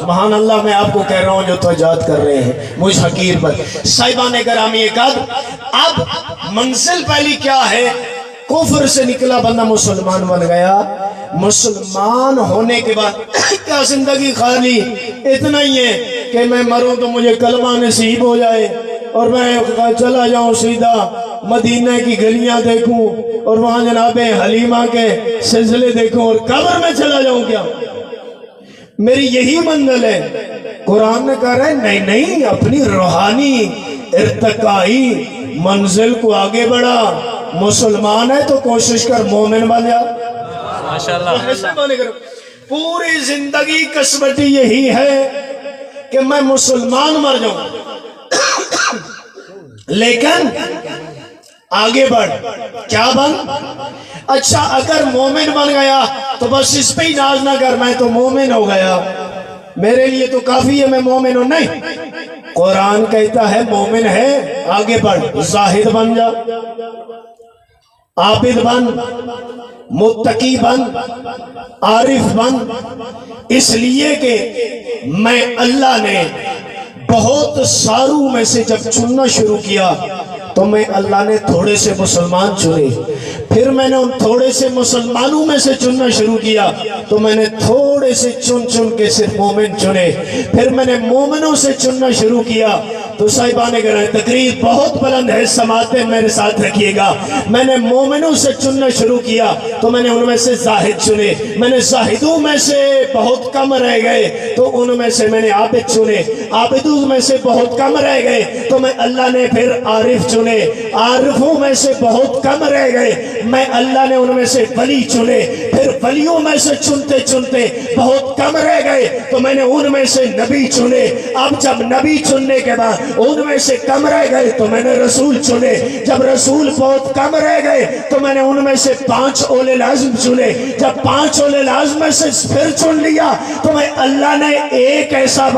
سبحان اللہ، میں آپ کو کہہ رہا ہوں جو توجہات کر رہے ہیں مجھ حقیر پر۔ صاحبان گرامی اب منزل پہلی کیا ہے؟ کفر سے نکلا بندہ مسلمان بن گیا، مسلمان ہونے کے بعد کیا زندگی خالی اتنا ہی ہے کہ میں مروں تو مجھے کلمہ نصیب ہو جائے اور میں چلا جاؤں سیدھا مدینہ کی گلیاں دیکھوں اور وہاں جناب حلیمہ کے سلسلے دیکھوں اور قبر میں چلا جاؤں؟ کیا میری یہی منزل ہے؟ قرآن نے کہا ہے نہیں نہیں، اپنی روحانی ارتقائی منزل کو آگے بڑھا۔ مسلمان ہے تو کوشش کر مومن بن جا۔ ماشاءاللہ، پوری زندگی کسوٹی یہی ہے کہ میں مسلمان مر جاؤں، لیکن آگے بڑھ۔ کیا بن؟ اچھا اگر مومن بن گیا تو بس اس پہ ہی ناز نہ کر میں تو مومن ہو گیا، میرے لیے تو کافی ہے میں مومن ہوں۔ نہیں، قرآن کہتا ہے مومن ہے آگے بڑھ، زاہد بن جا، عابد بن، متقی بن، عارف بن۔ اس لیے کہ میں اللہ نے بہت ساروں میں سے جب چننا شروع کیا تو میں اللہ نے تھوڑے سے مسلمان چنے، پھر میں نے ان تھوڑے سے مسلمانوں میں سے چننا شروع کیا تو میں نے تھوڑے سے چن کے صرف مومن چنے، پھر میں نے مومنوں سے چننا شروع کیا تو صاحبان گرامی تقریر بہت بلند ہے، سماعتیں میرے ساتھ رکھیے گا۔ میں نے مومنوں سے چننا شروع کیا تو میں نے ان میں سے زاہد چنے، میں نے زاہدوں میں سے بہت کم رہ گئے تو ان میں سے میں نے عابد چنے، عابدوں میں سے بہت کم رہ گئے تو میں اللہ نے پھر عارف چنے، عارفوں میں سے بہت کم رہ گئے میں اللہ نے ان میں سے ولی چنے، پھر ولیوں میں سے چنتے چنتے بہت کم رہ گئے تو میں نے ان میں سے نبی چنے۔ اب جب نبی چننے کے بعد ان میں سے کم رہ گئے تو میں نے رسول چنے، جب رسول بہت کم رہ گئے تو میں نے ان میں سے 5 اولے العزم چنے، جب 5 اولے العزم میں سے پھر چن لیا تو میں اللہ نے ایک ایسا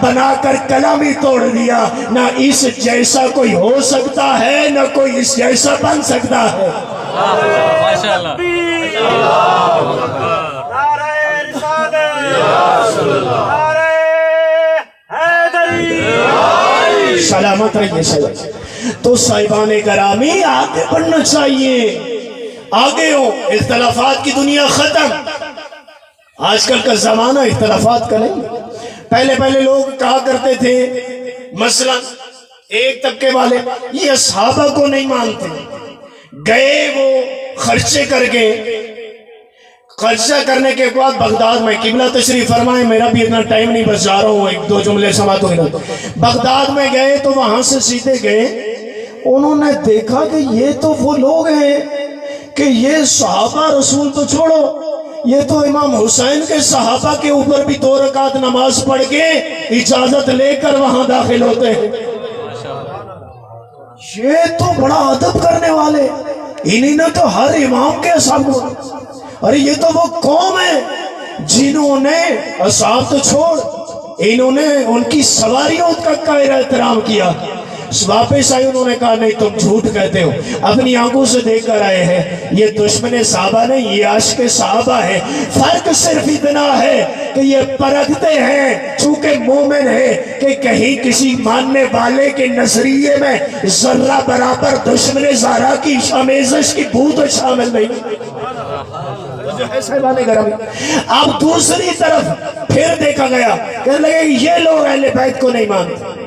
بنا کر کلام ہی توڑ دیا، نہ اس جیسا کوئی ہو سکتا ہے نہ کوئی اس جیسا بن سکتا ہے۔ ماشاءاللہ، سلامت رہیے سلامت۔ تو صاحبان گرامی آگے بڑھنا چاہیے، آگے ہو، اختلافات کی دنیا ختم۔ آج کل کا زمانہ اختلافات کا نہیں۔ پہلے لوگ کہا کرتے تھے مثلا ایک طبقے والے یہ صحابہ کو نہیں مانتے، گئے وہ خرچے کر کے، خرچہ کرنے کے بعد بغداد میں قبلہ تشریف فرمائے، میرا بھی اتنا ٹائم نہیں بس جا رہا ہوں، 1-2 جملے سماعتوں کے۔ بغداد میں گئے تو وہاں سے سیدھے گئے، انہوں نے دیکھا کہ یہ تو وہ لوگ ہیں کہ یہ صحابہ رسول تو چھوڑو، یہ تو امام حسین کے صحابہ کے اوپر بھی 2 رکعت نماز پڑھ کے اجازت لے کر وہاں داخل ہوتے ہیں۔ یہ تو بڑا ادب کرنے والے، انہی نے تو ہر امام کے اصحاب کو، ارے یہ تو وہ قوم ہے جنہوں نے اصحاب تو چھوڑ، انہوں نے ان کی سواریوں کا احترام کیا۔ واپس آئے، انہوں نے کہا نہیں تم جھوٹ کہتے ہو، اپنی آنکھوں سے دیکھ کر آئے ہیں، یہ دشمن صحابہ نہیں، یہ عاشق صحابہ ہے۔ فرق صرف اتنا ہے کہ یہ پرکھتے ہیں چونکہ مومن ہے کہ کہیں کسی ماننے والے کے نظریے میں ذرہ برابر دشمن زہرا کی آمیزش کی بو تو شامل نہیں۔ جو ہے صاحبان گرامی، اب دوسری طرف پھر دیکھا گیا کہ لگے یہ لوگ اہل بیت کو نہیں مانتے،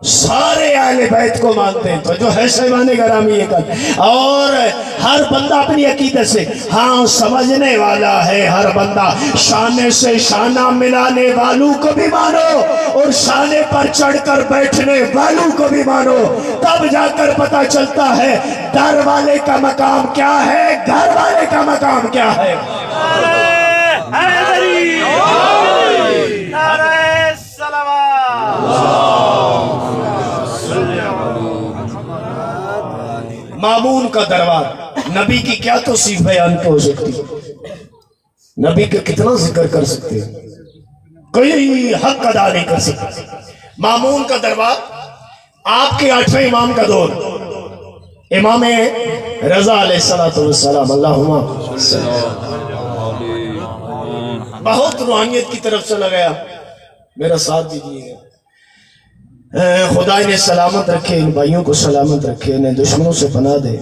سارے اہل بیت کو مانتے ہیں۔ تو جو ہے صاحبان گرامی یہ کل، اور ہر بندہ اپنی عقیدت سے ہاں سمجھنے والا ہے، ہر بندہ شانے سے شانہ ملانے والوں کو بھی مانو اور شانے پر چڑھ کر بیٹھنے والوں کو بھی مانو، تب جا کر پتہ چلتا ہے در والے کا مقام کیا ہے، گھر والے کا مقام کیا ہے۔ مامون کا دربار، نبی کی کیا توصیف بیان ہو سکتی، نبی کا کتنا ذکر کر سکتے ہیں، کوئی حق ادا نہیں کر سکتے۔ مامون کا دربار، آپ کے 8ویں امام کا دور، امام رضا علیہ السلام، اللہم بہت روحانیت کی طرف چلا گیا. میرا ساتھ دیجیے گا. خدا انہیں سلامت رکھے, ان بھائیوں کو سلامت رکھے, انہیں دشمنوں سے پناہ دے.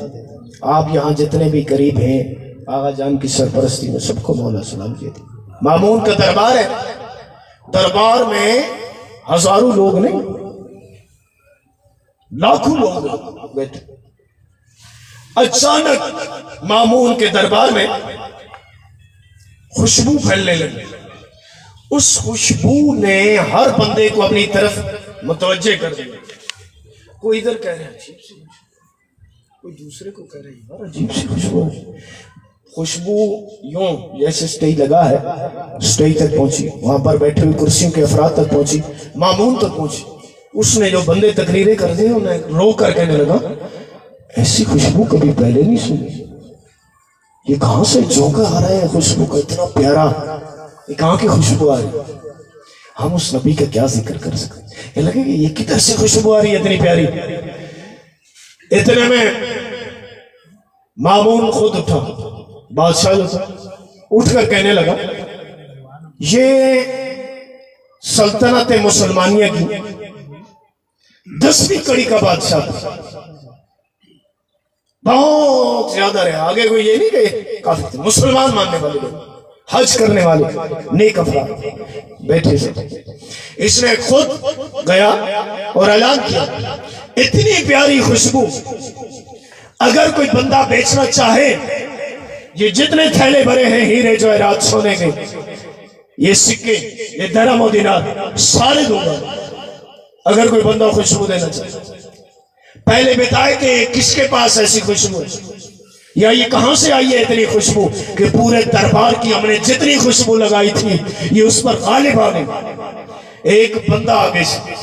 آپ یہاں جتنے بھی قریب ہیں آغا جان کی سرپرستی میں سب کو مولا سلام دے. مامون کا دربار ہے, دربار میں ہزاروں لوگ نہیں, لاکھوں لوگ بیٹھے. اچانک مامون کے دربار میں خوشبو پھیلنے لگی. اس خوشبو نے ہر بندے کو اپنی طرف متوجہ کر دیا. کوئی ادھر کہہ رہے ہیں عجیب سی خوشبو, کوئی دوسرے کو کہہ رہے ہیں یار عجیب سی خوشبو ہے. خوشبو یوں جیسے سٹیج لگا ہے, سٹیج تک پہنچی, وہاں پر بیٹھے ہوئے کرسیوں کے افراد تک پہنچی, مامون تک پہنچی. اس نے جو بندے تقریریں کر دی انہیں رو کر کہنے لگا ایسی خوشبو کبھی پہلے نہیں سنی, یہ کہاں سے جھونکا آ رہا ہے خوشبو کا اتنا پیارا, یہ کہاں کی خوشبو آ رہی ہے. ہم اس نبی کا کیا ذکر کر سکتے, یہ لگے کہ یہ کدھر سے خوشبو آ رہی ہے اتنی پیاری. اتنے میں مامون خود اٹھا, بادشاہ اٹھ کر کہنے لگا یہ سلطنت مسلمانیہ کی 10ویں کڑی کا بادشاہ تھا, بہت زیادہ رہے. آگے کوئی یہ نہیں کہ کافی تھے, مسلمان ماننے والے لوگ, حج کرنے والے نیک افراد بیٹھے سے. اس نے خود گیا اور اعلان کیا اتنی پیاری خوشبو اگر کوئی بندہ بیچنا چاہے, یہ جتنے تھیلے بھرے ہیں ہیرے جواہرات سونے کے, یہ سکے, یہ درہم و دینار سارے دوں گا اگر کوئی بندہ خوشبو دینا چاہے. پہلے بتائے کہ کس کے پاس ایسی خوشبو ہے, یا یہ کہاں سے آئی ہے اتنی خوشبو کہ پورے دربار کی ہم نے جتنی خوشبو لگائی تھی یہ اس پر غالب آ گئی. ایک بندہ آگے سے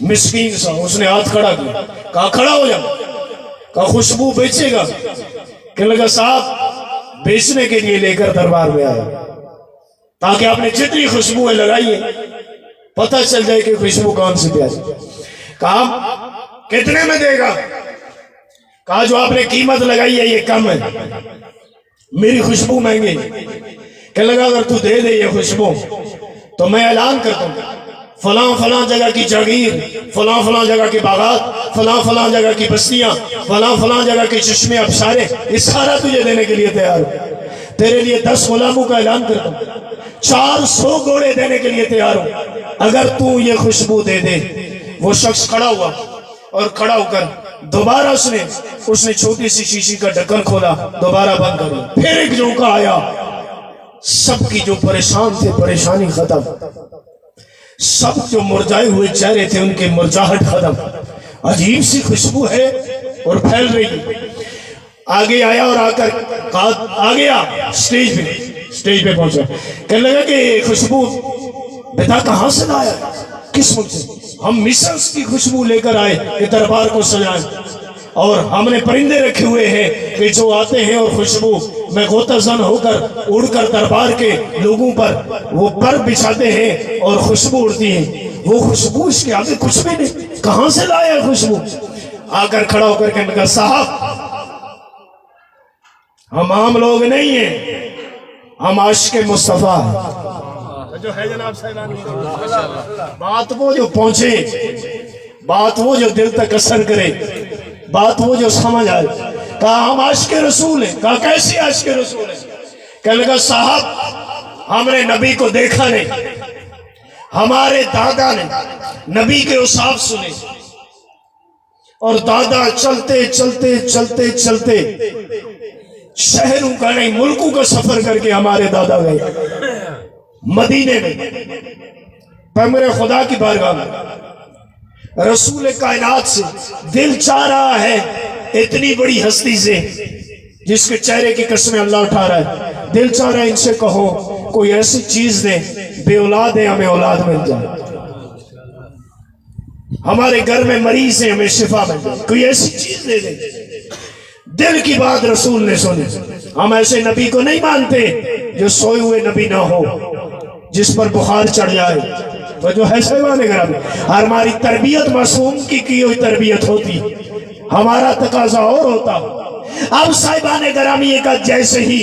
مسکین سا, اس نے ہاتھ کھڑا کیا, کہا کھڑا ہو جا, کہا خوشبو بیچے گا. کہنے لگا صاحب بیچنے کے لیے لے کر دربار میں آیا تاکہ آپ نے جتنی خوشبویں لگائی ہیں پتہ چل جائے کہ خوشبو کون سی پیاری. کہا کتنے میں دے گا, کہا جو آپ نے قیمت لگائی ہے یہ کم ہے, میری خوشبو مہنگی. کہنے لگا اگر تو دے دے یہ خوشبو تو میں اعلان کرتا ہوں فلاں فلاں جگہ کی جاگیر, فلاں فلاں جگہ کے باغات, فلاں فلاں جگہ کی بستیاں, فلاں فلاں جگہ کے چشمے ابشارے, یہ سارا تجھے دینے کے لیے تیار ہوں. تیرے لیے 10 غلاموں کا اعلان کرتا ہوں, 400 گھوڑے دینے کے لیے تیار ہوں اگر تو یہ خوشبو دے دے. وہ شخص کھڑا ہوا اور کھڑا ہو کر دوبارہ اس نے چھوٹی سی شیشی کا ڈھکن کھولا, دوبارہ بند کر دیا. پھر ایک جھونکا آیا, سب کی جو پریشان تھے پریشانی ختم, سب جو مرجھائے ہوئے چہرے تھے ان کے مرجھاہٹ ختم. عجیب سی خوشبو ہے اور پھیل رہی. آگے آیا اور آ کر آگے آ سٹیج پہ پہنچا. کہنے لگا کہ یہ خوشبو بیٹا کہاں سے لایا, کس ملک سے؟ ہم مصر کی خوشبو لے کر آئے کہ دربار کو سجائیں, اور ہم نے پرندے رکھے ہوئے ہیں کہ جو آتے ہیں اور خوشبو میں غوطہ زن ہو کر اڑ کر دربار کے لوگوں پر وہ پر بچھاتے ہیں اور خوشبو اڑتی ہے. وہ خوشبو اس کے آگے کچھ بھی نہیں, کہاں سے لایا خوشبو. آ کر کھڑا ہو کر کہنے لگا صاحب ہم عام لوگ نہیں ہیں, ہم عاشق مصطفیٰ ہیں. جو ہے جناب صاحبان, بات وہ جو پہنچے, بات وہ جو دل تک اثر کرے, بات وہ جو سمجھ آئے. کہا ہم عاشق رسول ہیں. کہا کیسی عاشق رسول ہیں؟ کہنے لگا صاحب ہم نے نبی کو دیکھا نہیں, ہمارے دادا نے نبی کے اوصاف سنے, اور دادا چلتے چلتے چلتے چلتے شہروں کا نہیں ملکوں کا سفر کر کے ہمارے دادا گئے مدینے میں پیغمبر خدا کی بارگاہ میں. رسول کائنات سے دل چاہ رہا ہے اتنی بڑی ہستی سے جس کے چہرے کی قسمیں اللہ اٹھا رہا ہے, دل چاہ رہا ہے ان سے کہو کوئی ایسی چیز دے, بے اولاد ہے ہمیں اولاد مل جائے, ہمارے گھر میں مریض ہیں ہمیں شفا مل جائے, کوئی ایسی چیز دے دے. دل کی بات رسول نے سنی. ہم ایسے نبی کو نہیں مانتے جو سوئے ہوئے نبی نہ ہو, جس پر بخار چڑھ جائے. وہ جو ہے صاحبان گرامی, ہماری تربیت معصوم کی ہوئی تربیت ہوتی, ہمارا تقاضا اور ہوتا. اب صاحبان گرامی کا جیسے ہی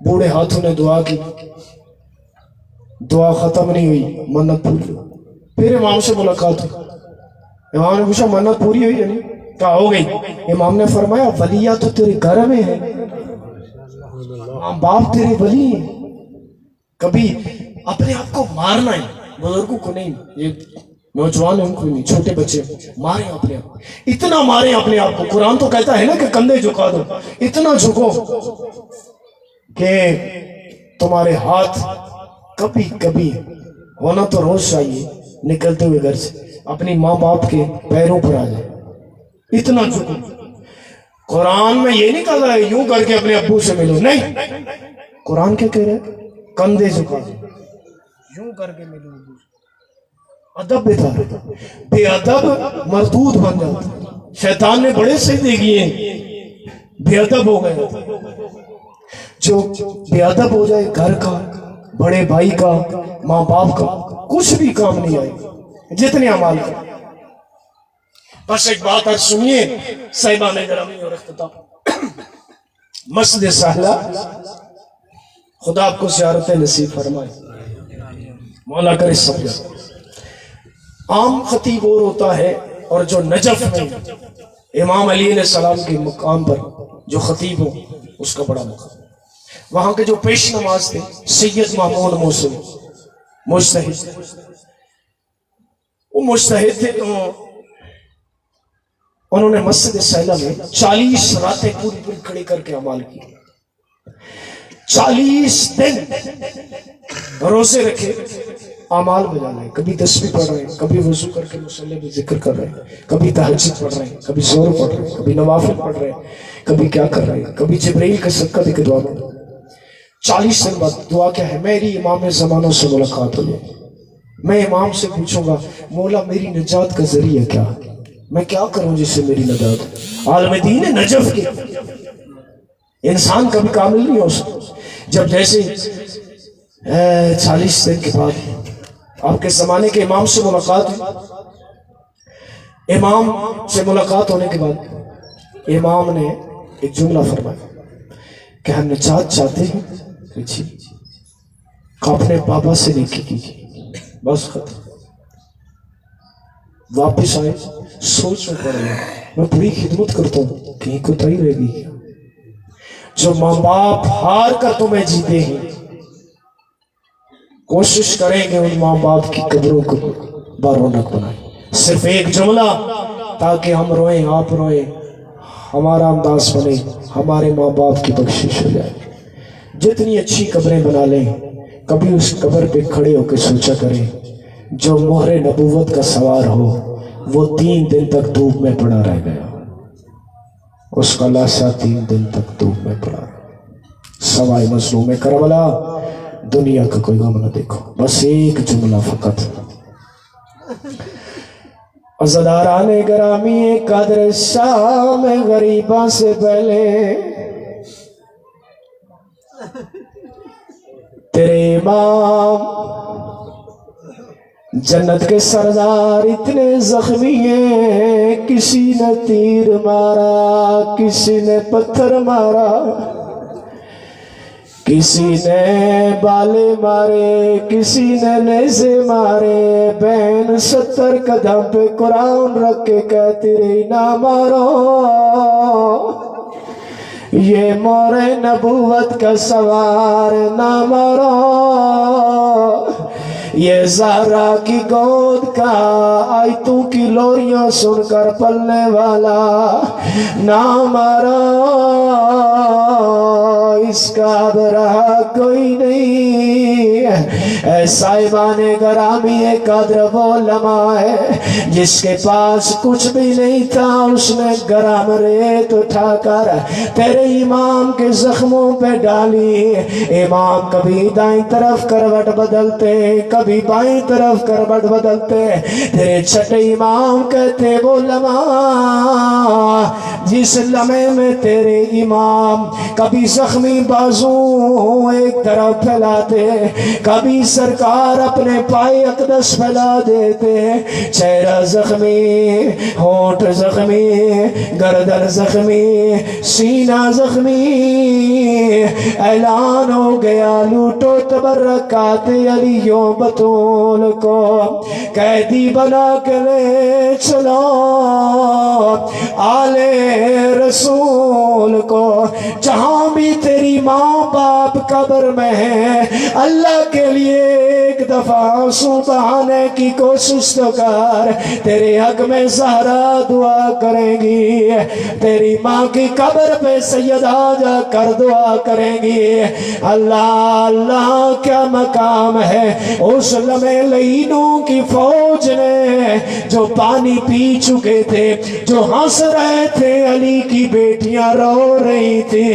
بوڑھے ہاتھوں نے دعا کی، دعا ختم نہیں ہوئی، منت پوری ہوئی۔ پھر امام سے ملاقات ہوئی، امام نے پوچھا منت پوری ہوئی یا نہیں؟ کہا ہو گئی۔ امام نے فرمایا ولیہ تو تیرے گھر میں ہے، ماں باپ تیرے ولی ہیں، کبھی اپنے آپ کو مارنا ہے، بزرگوں کو نہیں، یہ نوجوان ان کو نہیں، چھوٹے بچے ماریں اپنے آپ، اتنا ماریں اپنے آپ کو۔ قرآن تو کہتا ہے نا کہ کندھے جھکا دو، اتنا جھکو کہ تمہارے ہاتھ کبھی کبھی ہونا تو روز چاہیے نکلتے ہوئے گھر سے اپنی ماں باپ کے پیروں پر آ جائے، اتنا جھکو۔ قرآن میں یہ نہیں کہا رہا ہے یوں کر کے اپنے ابو سے ملو، نہیں، قرآن کیا کہہ رہا ہے؟ کندھے جھکا دو، یوں کر کے ملو ابو سے۔ ادب بتا، بے ادب مردود بن جاتا، شیطان نے بڑے سجدے کیے، بے ادب ہو گئے۔ جو بے ادب ہو جائے، گھر کا، بڑے بھائی کا، ماں باپ کا، کچھ بھی کام نہیں آئے جتنے اعمال کا۔ بس ایک بات آج سنیے صاحبان گرامی اور اختتام، مسجد سہلہ، خدا آپ کو زیارت نصیب فرمائے، مولا کرے سب جائے۔ عام خطیب اور ہوتا ہے، اور جو نجف میں امام علی علیہ السلام کے مقام پر جو خطیب ہو اس کا بڑا مقام۔ وہاں کے جو پیش نماز تھے سید محمود موسوی، مجتہد، وہ مجتہد تھے، تو انہوں نے مسجد سہلہ میں 40 راتیں پوری پوری کھڑی کر کے عمال کی، 40 دن روزے رکھے، اعمال بجا رہے ہیں، کبھی تسبیح پڑھ رہے ہیں، کبھی وضو کر کے مصلی میں ذکر کر رہے ہیں، کبھی تہجد پڑھ رہے ہیں، کبھی سحر پڑھ رہے ہیں، کبھی نوافل پڑھ رہے ہیں، کبھی کیا کر رہے ہیں، کبھی جبرائیل کا صدقہ دے کے دعا کر رہے ہیں۔ 40 دن بعد دعا کیا ہے؟ میری امام زمانوں سے ملاقات ہو جائے، میں امام سے پوچھوں گا مولا میری نجات کا ذریعہ کیا ہے، میں کیا کروں جس سے میری نجات ہو۔ عالم دین نجف کے انسان کبھی کامل نہیں ہو سکتا۔ جب جیسے 40 دن کے بعد آپ کے زمانے کے امام سے ملاقات ہوئی، امام سے ملاقات ہونے کے بعد امام نے ایک جملہ فرمایا کہ ہم نجات چاہتے ہیں، جی اپنے بابا سے نیکی کی، بس ختم۔ واپس آئے، سوچ میں پڑ گیا میں بڑی خدمت کرتا ہوں، کہیں کوتاہی رہ گئی کیا؟ جو ماں باپ ہار کر تمہیں جیتے ہیں، کوشش کریں گے ان ماں باپ کی قبروں کو بارونق بنائیں۔ صرف ایک جملہ تاکہ ہم روئیں، آپ روئیں، ہمارا انداز بنے، ہمارے ماں باپ کی بخشش ہو جائے۔ جتنی اچھی قبریں بنا لیں، کبھی اس قبر پہ کھڑے ہو کے سوچا کریں جو مہر نبوت کا سوار ہو وہ 3 دن تک دھوپ میں پڑا رہ گیا، اس کا لاشا 3 دن تک دھوپ میں پڑا رہا۔ سوائے مظلوم کربلا دنیا کا کوئی غم نہ دیکھو۔ بس ایک جملہ فقط، عزاداران گرامی قدر شام غریباں سے پہلے تیرے امام جنت کے سردار اتنے زخمی ہیں، کسی نے تیر مارا، کسی نے پتھر مارا، کسی نے بالے مارے، کسی نے نیزے مارے، بہن 70 قدم پہ قرآن رکھ کے کہتی رہی نہ مارو، یہ مور نبوت کا سوار نہ مارو، یہ زہرا کی گود کا آیتوں کی لوریاں سن کر پلنے والا نہ مارو، اس کا اب رہا کوئی نہیں۔ اے صاحبان گرامی قدر وہ لمحہ ہے جس کے پاس کچھ بھی نہیں تھا، اس نے گرم ریت اٹھا کر تیرے امام کے زخموں پہ ڈالی۔ امام کبھی دائیں طرف کروٹ بدلتے، کبھی بائیں طرف کروٹ بدلتے، تیرے چھٹے امام کہتے وہ لمحہ جس لمحے میں تیرے امام کبھی زخمی بازو ایک طرف پھیلاتے، کبھی سرکار اپنے پائے اقدس پھیلا دیتے، چہرہ زخمی، ہونٹ زخمی، گردن زخمی، سینہ زخمی، اعلان ہو گیا لوٹو تبرکات علی و بطول کو، قیدی بنا کے لے چلو آل رسول کو، جہاں بھی تیری ماں باپ قبر میں ہے اللہ کے لیے ایک دفعہ آنسو بہانے کی کوشش تو کر، تیرے حق میں زہرا دعا کریں گی، تیری ماں کی قبر پہ سیدہ جا کر دعا کریں گی، اللہ اللہ کیا مقام ہے اس لمحے لعینوں کی فوج نے جو پانی پی چکے تھے، جو ہنس رہے تھے، علی کی بیٹیاں رو رہی تھی،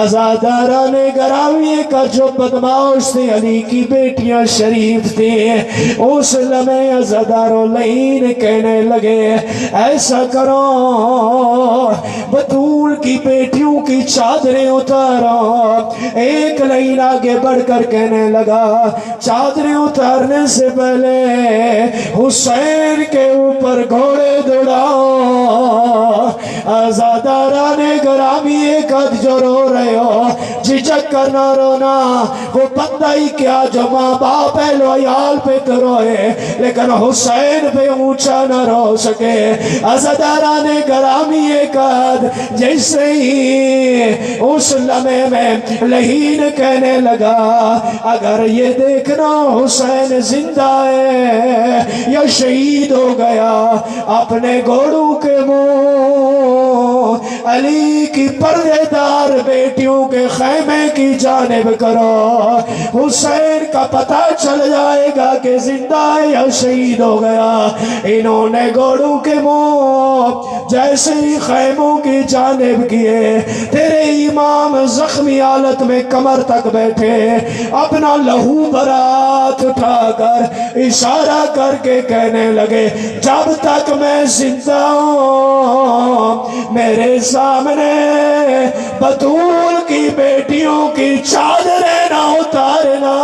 عزادارہ نے گراویے کا جو بدماش تھے علی کی بیٹیاں شریف تھی، اس لمحے عزاداروں لعین کہنے لگے ایسا کرو بطول کی بیٹیوں کی چادریں اتارو، ایک لعین آگے بڑھ کر کہنے لگا چادریں اتارنے سے پہلے حسین کے اوپر گھوڑے دوڑاؤ، آزادارہ نے گرامی ایک حد جو رو رہے ہو جھجک کر نہ رونا، وہ بندہ ہی کیا جو ماں باپ اہل و عیال پہ تو روئے لیکن حسین پہ اونچا نہ رو سکے، آزادارہ نے گرامی ایک حد جیسے ہی اس لمحے میں لعین کہنے لگا اگر یہ دیکھنا حسین زندہ ہے یا شہید ہو گیا، اپنے گھوڑوں کے منہ علی کی پردے دار بیٹیوں کے خیمے کی جانب کرو، حسین کا پتہ چل جائے گا کہ زندہ ہے یا شہید ہو گیا۔ انہوں نے گھوڑوں کے منہ جیسے ہی خیموں کی جانب کیے، تیرے امام زخمی حالت میں کمر تک بیٹھے، اپنا لہو برات اٹھا کر اشارہ کر کے کہنے لگے جب تک میں زندہ ہوں میرے سامنے بطول کی بیٹیوں کی چادریں نہ اتارنا۔